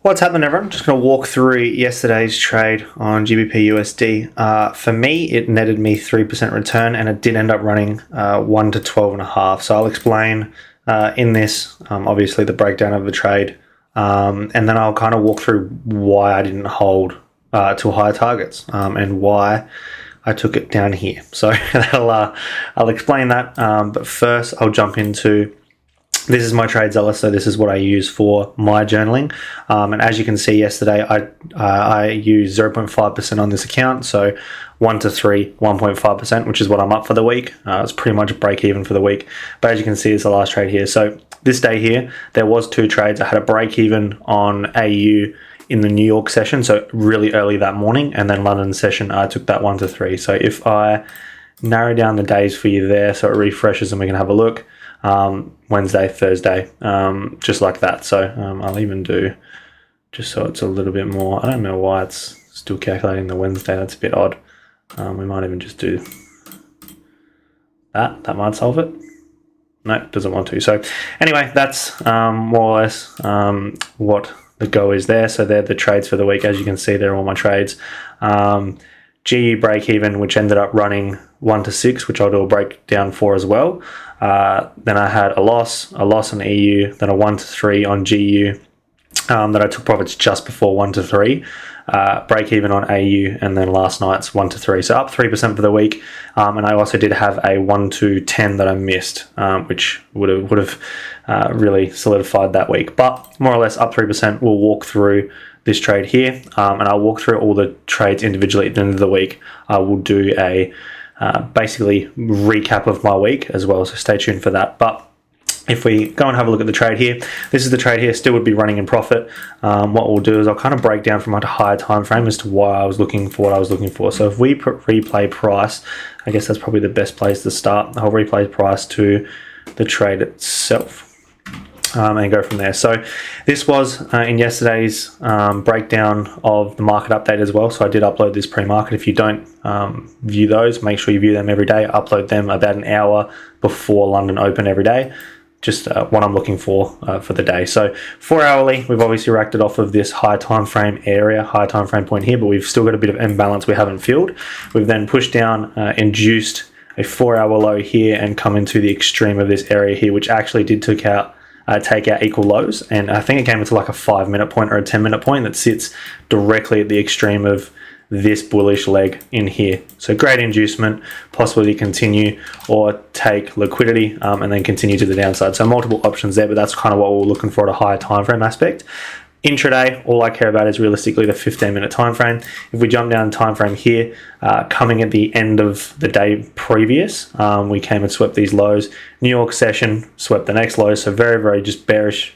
What's happened, everyone? Just going to walk through yesterday's trade on GBPUSD. For me, it netted me 3% return, and it did end up running 1 to 12.5. So I'll explain in this, obviously, the breakdown of the trade, and then I'll kind of walk through why I didn't hold to higher targets and why I took it down here. So I'll explain that, but first I'll jump into. This is my trade zealous, so this is what I use for my journaling. And as you can see yesterday, I used 0.5% on this account, so 1 to 3, 1.5%, which is what I'm up for the week. It's pretty much break even for the week. But as you can see, it's the last trade here. So this day here, there was 2 trades. I had a break even on AU in the New York session, so really early that morning, and then London session, I took that 1 to 3. So if I narrow down the days for you there, so it refreshes and we can have a look. Wednesday, Thursday, just like that. So I'll even do, just so it's a little bit more, I don't know why it's still calculating the Wednesday, that's a bit odd. We might even just do that might solve it. No, it doesn't want to. So anyway, that's more or less what the go is there. So they're the trades for the week. As you can see, they're all my trades. GU break even, which ended up running 1 to 6, which I'll do a breakdown for as well. Then I had a loss on EU, then a 1 to 3 on GU. That I took profits just before 1 to 3. Break even on AU, and then last night's 1 to 3. So up 3% for the week. And I also did have a 1 to 10 that I missed, which would have really solidified that week. But more or less up 3%. We'll walk through this trade here, and I'll walk through all the trades individually at the end of the week. I will do a basically recap of my week as well, so stay tuned for that. But if we go and have a look at the trade here, this is the trade here, still would be running in profit. What we'll do is I'll kind of break down from a higher time frame as to why I was looking for what I was looking for. So if we put replay price, I guess that's probably the best place to start. I'll replay price to the trade itself. And go from there. So this was in yesterday's breakdown of the market update as well. So I did upload this pre-market. If you don't view those, make sure you view them every day. I upload them about an hour before London Open every day. Just what I'm looking for the day. So 4 hourly, we've obviously racked it off of this high time frame area, high time frame point here, but we've still got a bit of imbalance we haven't filled. We've then pushed down, induced a 4 hour low here and come into the extreme of this area here, which actually did take out equal lows, and I think it came into like a 5-minute point or a 10-minute point that sits directly at the extreme of this bullish leg in here. So great inducement, possibly continue or take liquidity and then continue to the downside. So multiple options there, but that's kind of what we're looking for at a higher time frame aspect. Intraday, all I care about is realistically the 15-minute time frame. If we jump down time frame here, coming at the end of the day previous, we came and swept these lows. New York session swept the next low, so very, very just bearish,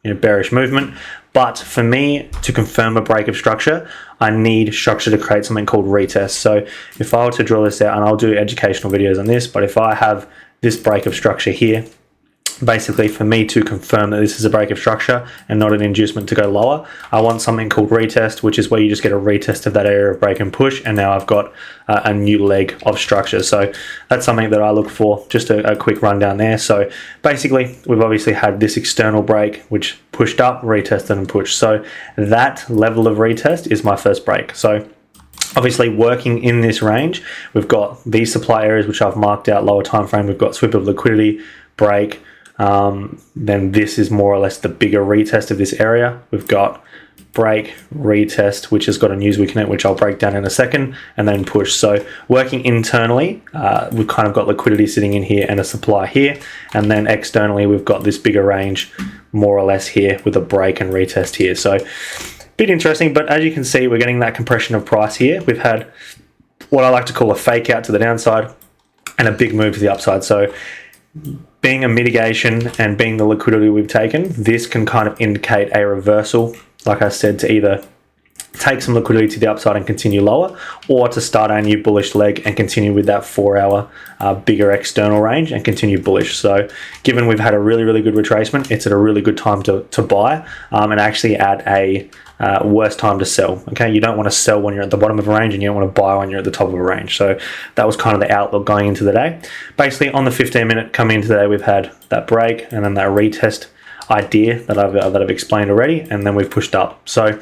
bearish movement. But for me to confirm a break of structure, I need structure to create something called retest. So if I were to draw this out, and I'll do educational videos on this, but if I have this break of structure here, basically for me to confirm that this is a break of structure and not an inducement to go lower, I want something called retest, which is where you just get a retest of that area of break and push, and now I've got a new leg of structure. So that's something that I look for. Just a quick rundown there. So basically we've obviously had this external break which pushed up, retested and pushed. So that level of retest is my first break. So obviously working in this range, we've got these supply areas which I've marked out lower time frame. We've got sweep of liquidity, break. Then this is more or less the bigger retest of this area. We've got break, retest, which has got a news weekend, which I'll break down in a second, and then push. So working internally, we've kind of got liquidity sitting in here and a supply here, and then externally we've got this bigger range more or less here with a break and retest here. So bit interesting, but as you can see, we're getting that compression of price here. We've had what I like to call a fake out to the downside and a big move to the upside. So being a mitigation and being the liquidity we've taken, this can kind of indicate a reversal, like I said, to either take some liquidity to the upside and continue lower, or to start a new bullish leg and continue with that 4 hour bigger external range and continue bullish. So given we've had a really, really good retracement, it's at a really good time to buy and actually at a worst time to sell. Okay, you don't want to sell when you're at the bottom of a range, and you don't want to buy when you're at the top of a range. So that was kind of the outlook going into the day. Basically on the 15-minute coming into the day, we've had that break and then that retest idea that I've explained already, and then we've pushed up. So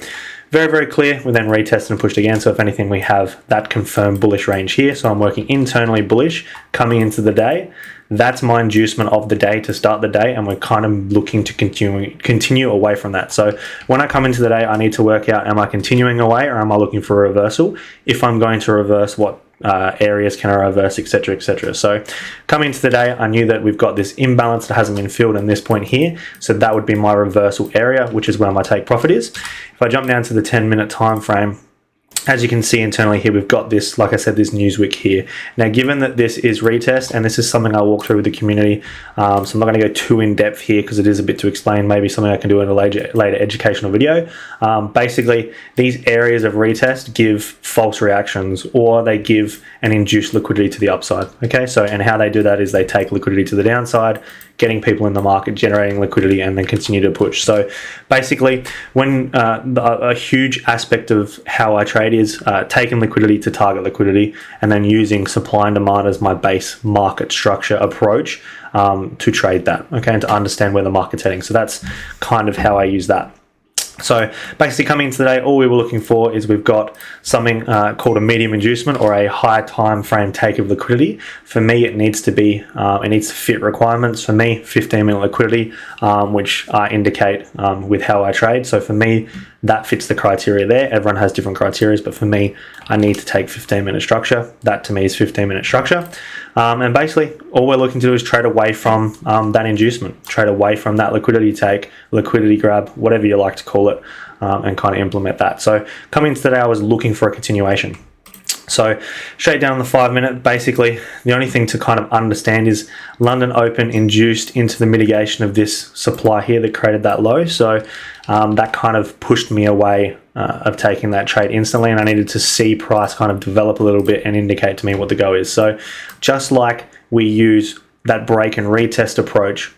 very, very clear. We then retested and pushed again. So if anything, we have that confirmed bullish range here. So I'm working internally bullish coming into the day. That's my inducement of the day to start the day, and we're kind of looking to continue away from that. So when I come into the day, I need to work out, am I continuing away or am I looking for a reversal? If I'm going to reverse, what areas can I reverse, etc., etc. So coming into the day, I knew that we've got this imbalance that hasn't been filled in this point here, so that would be my reversal area, which is where my take profit is. If I jump down to the 10-minute time frame, as you can see internally here, we've got this, like I said, this Newsweek here. Now, given that this is retest, and this is something I walk through with the community, so I'm not going to go too in depth here because it is a bit to explain, maybe something I can do in a later educational video. Basically, these areas of retest give false reactions, or they give an induced liquidity to the upside. Okay, so, and how they do that is they take liquidity to the downside, getting people in the market, generating liquidity, and then continue to push. So basically, when a huge aspect of how I trade is taking liquidity to target liquidity, and then using supply and demand as my base market structure approach to trade that, okay, and to understand where the market's heading. So that's kind of how I use that. So basically coming into the day, all we were looking for is we've got something called a medium inducement, or a high time frame take of liquidity. For me, it needs to be, it needs to fit requirements. For me, 15-minute liquidity, which I indicate with how I trade. So for me, that fits the criteria there. Everyone has different criteria, but for me, I need to take 15-minute structure. That to me is 15-minute structure. And basically, all we're looking to do is trade away from that inducement, trade away from that liquidity take, liquidity grab, whatever you like to call it, and kind of implement that. So coming into today, I was looking for a continuation. So straight down the 5-minute, basically, the only thing to kind of understand is London Open induced into the mitigation of this supply here that created that low. So that kind of pushed me away of taking that trade instantly, and I needed to see price kind of develop a little bit and indicate to me what the go is. So just like we use that break and retest approach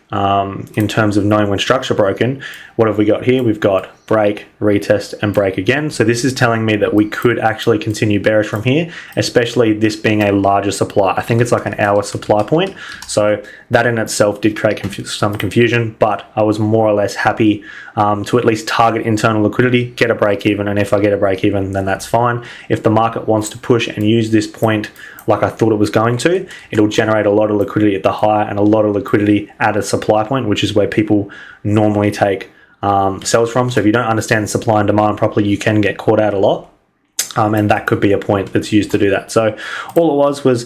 in terms of knowing when structure broken, what have we got here? We've got break, retest, and break again. So this is telling me that we could actually continue bearish from here, especially this being a larger supply. I think it's like an hour supply point. So that in itself did create some confusion, but I was more or less happy to at least target internal liquidity, get a break even, and if I get a break even, then that's fine. If the market wants to push and use this point like I thought it was going to, it'll generate a lot of liquidity at the high and a lot of liquidity at a supply point, which is where people normally take sells from. So if you don't understand supply and demand properly, you can get caught out a lot. And that could be a point that's used to do that. So all it was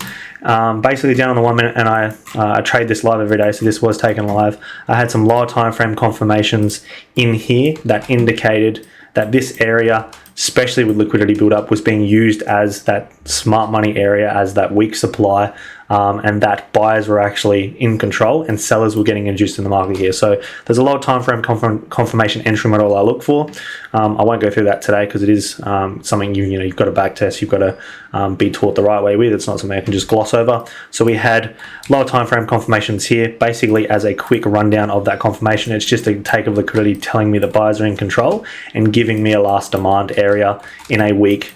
basically down on the 1 minute, and I trade this live every day, so this was taken live. I had some lower time frame confirmations in here that indicated that this area, especially with liquidity build up, was being used as that smart money area, as that weak supply, and that buyers were actually in control and sellers were getting induced in the market here. So there's a low time frame confirmation entry model I look for. I won't go through that today because it is something you've got to back test, you've got to be taught the right way with. It's not something I can just gloss over. So we had lower time frame confirmations here. Basically, as a quick rundown of that confirmation, it's just a take of liquidity telling me the buyers are in control and giving me a last demand area in a weak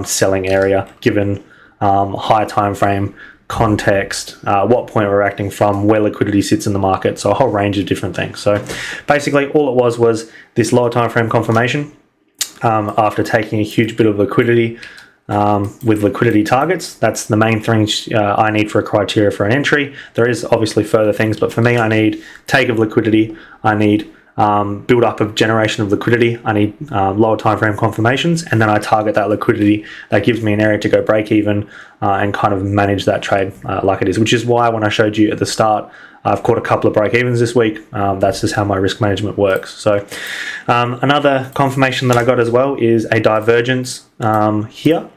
selling area, given higher time frame, context, what point we're acting from, where liquidity sits in the market, so a whole range of different things. So basically all it was this lower time frame confirmation after taking a huge bit of liquidity with liquidity targets. That's the main thing I need for a criteria for an entry. There is obviously further things, but for me, I need take of liquidity, I need build up of generation of liquidity, I need lower time frame confirmations, and then I target that liquidity. That gives me an area to go break even and kind of manage that trade like it is, which is why when I showed you at the start, I've caught a couple of break evens this week. That's just how my risk management works. So another confirmation that I got as well is a divergence here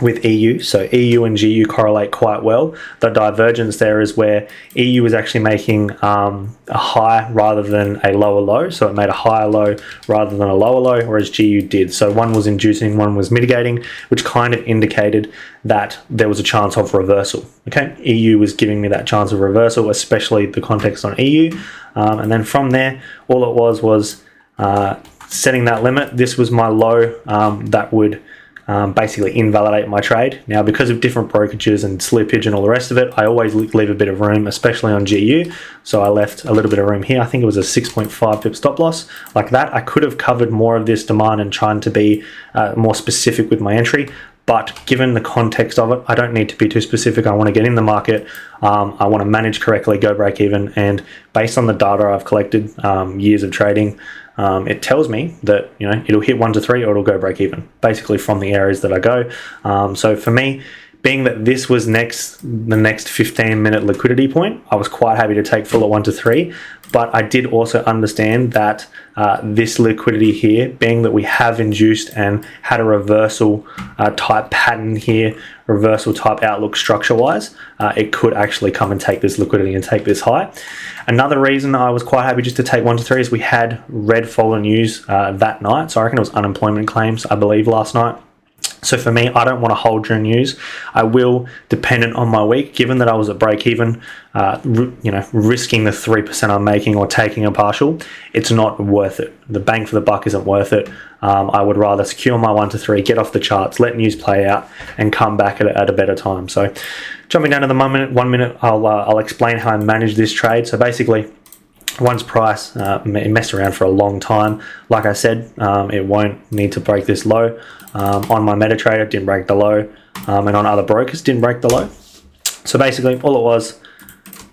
with EU. So EU and GU correlate quite well. The divergence there is where EU is actually making a high rather than a lower low. So it made a higher low rather than a lower low, whereas GU did. So one was inducing, one was mitigating, which kind of indicated that there was a chance of reversal. Okay, EU was giving me that chance of reversal, especially the context on EU. And then from there, all it was setting that limit. This was my low that would basically invalidate my trade. Now, because of different brokerages and slippage and all the rest of it, I always leave a bit of room, especially on GU. So I left a little bit of room here. I think it was a 6.5 pip stop loss like that. I could have covered more of this demand and trying to be more specific with my entry. But given the context of it, I don't need to be too specific. I want to get in the market. I want to manage correctly, go break even. And based on the data I've collected, years of trading, it tells me that, you know, it'll hit 1 to 3 or it'll go break even, basically from the areas that I go. So for me, being that this was the next 15-minute liquidity point, I was quite happy to take full at 1 to 3. But I did also understand that this liquidity here, being that we have induced and had a reversal type pattern here, reversal type outlook structure-wise, it could actually come and take this liquidity and take this high. Another reason I was quite happy just to take 1 to 3 is we had red follow news that night. So I reckon it was unemployment claims, I believe, last night. So for me, I don't want to hold during news. I will, dependent on my week, given that I was at break even, risking the 3% I'm making or taking a partial, it's not worth it. The bang for the buck isn't worth it. I would rather secure my 1 to 3, get off the charts, let news play out, and come back at a better time. So jumping down to the 1 minute, I'll explain how I manage this trade. So basically, once price messed around for a long time, like I said, it won't need to break this low. On my MetaTrader, didn't break the low, and on other brokers, didn't break the low. So basically, all it was,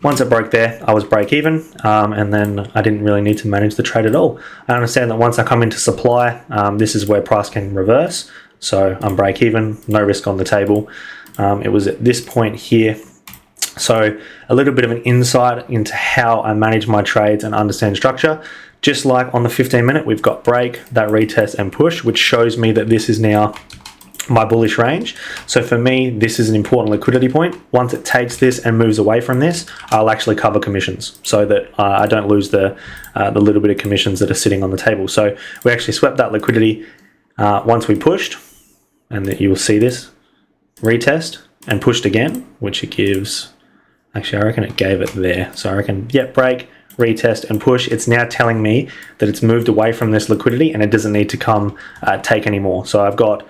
once it broke there, I was break even, and then I didn't really need to manage the trade at all. I understand that once I come into supply, this is where price can reverse. So I'm break even, no risk on the table. It was at this point here. So a little bit of an insight into how I manage my trades and understand structure. Just like on the 15-minute, we've got break, that retest and push, which shows me that this is now my bullish range. So for me, this is an important liquidity point. Once it takes this and moves away from this, I'll actually cover commissions so that I don't lose the little bit of commissions that are sitting on the table. So we actually swept that liquidity once we pushed, and that you will see this retest and pushed again, which it gives. Actually, I reckon it gave it there. So I reckon, yep, break, retest and push. It's now telling me that it's moved away from this liquidity and it doesn't need to come take anymore. So I've got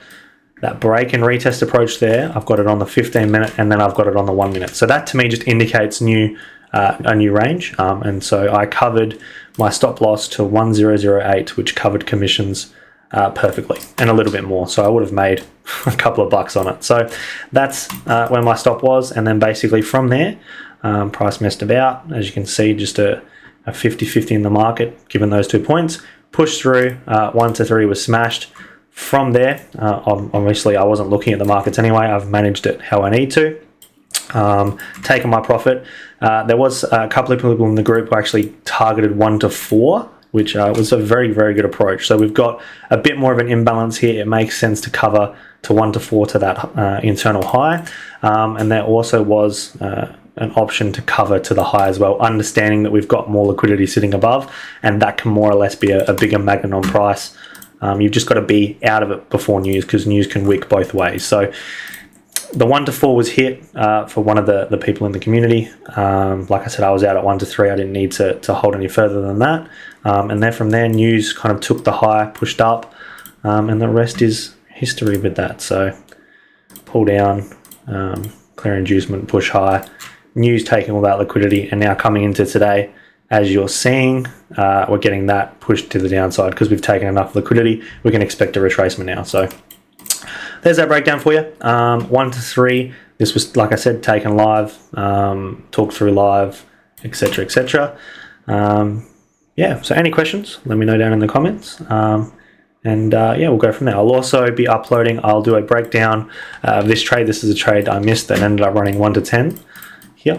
that break and retest approach there. I've got it on the 15-minute and then I've got it on the 1 minute. So that to me just indicates a new range. And so I covered my stop loss to 1008, which covered commissions perfectly and a little bit more. So I would have made a couple of bucks on it. So that's where my stop was. And then basically from there, price messed about. As you can see, just a 50-50 in the market, given those 2 points. Pushed through, 1 to 3 was smashed. From there, obviously I wasn't looking at the markets anyway. I've managed it how I need to. Taken my profit. There was a couple of people in the group who actually targeted 1 to 4, which was a very, very good approach. So we've got a bit more of an imbalance here. It makes sense to cover to 1 to 4 to that internal high. And there also was an option to cover to the high as well, understanding that we've got more liquidity sitting above, and that can more or less be a bigger magnet on price. You've just got to be out of it before news, because news can wick both ways. So the 1 to 4 was hit for one of the people in the community. Like I said, I was out at 1 to 3. I didn't need to hold any further than that. And then from there, news kind of took the high, pushed up, and the rest is history with that. So pull down, clear inducement, push high, news taking all that liquidity, and now coming into today, as you're seeing, we're getting that pushed to the downside because we've taken enough liquidity. We can expect a retracement now. So there's that breakdown for you. 1 to 3. This was, like I said, taken live, talked through live, etc., etc. Yeah. So any questions? Let me know down in the comments. Yeah, we'll go from there. I'll also be uploading. I'll do a breakdown of this trade. This is a trade I missed that ended up running 1 to 10. Here.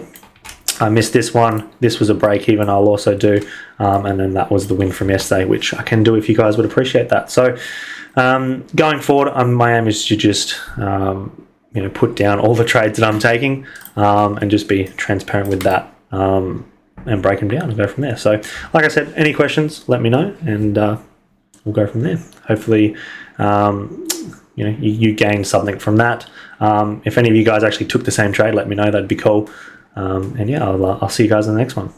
I missed this one. This was a break even. I'll also do, and then that was the win from yesterday, which I can do if you guys would appreciate that. So going forward, my aim is to just put down all the trades that I'm taking and just be transparent with that and break them down and go from there. So like I said, any questions, let me know, and we'll go from there. Hopefully you gained something from that. If any of you guys actually took the same trade, let me know. That'd be cool. And yeah, I'll see you guys in the next one.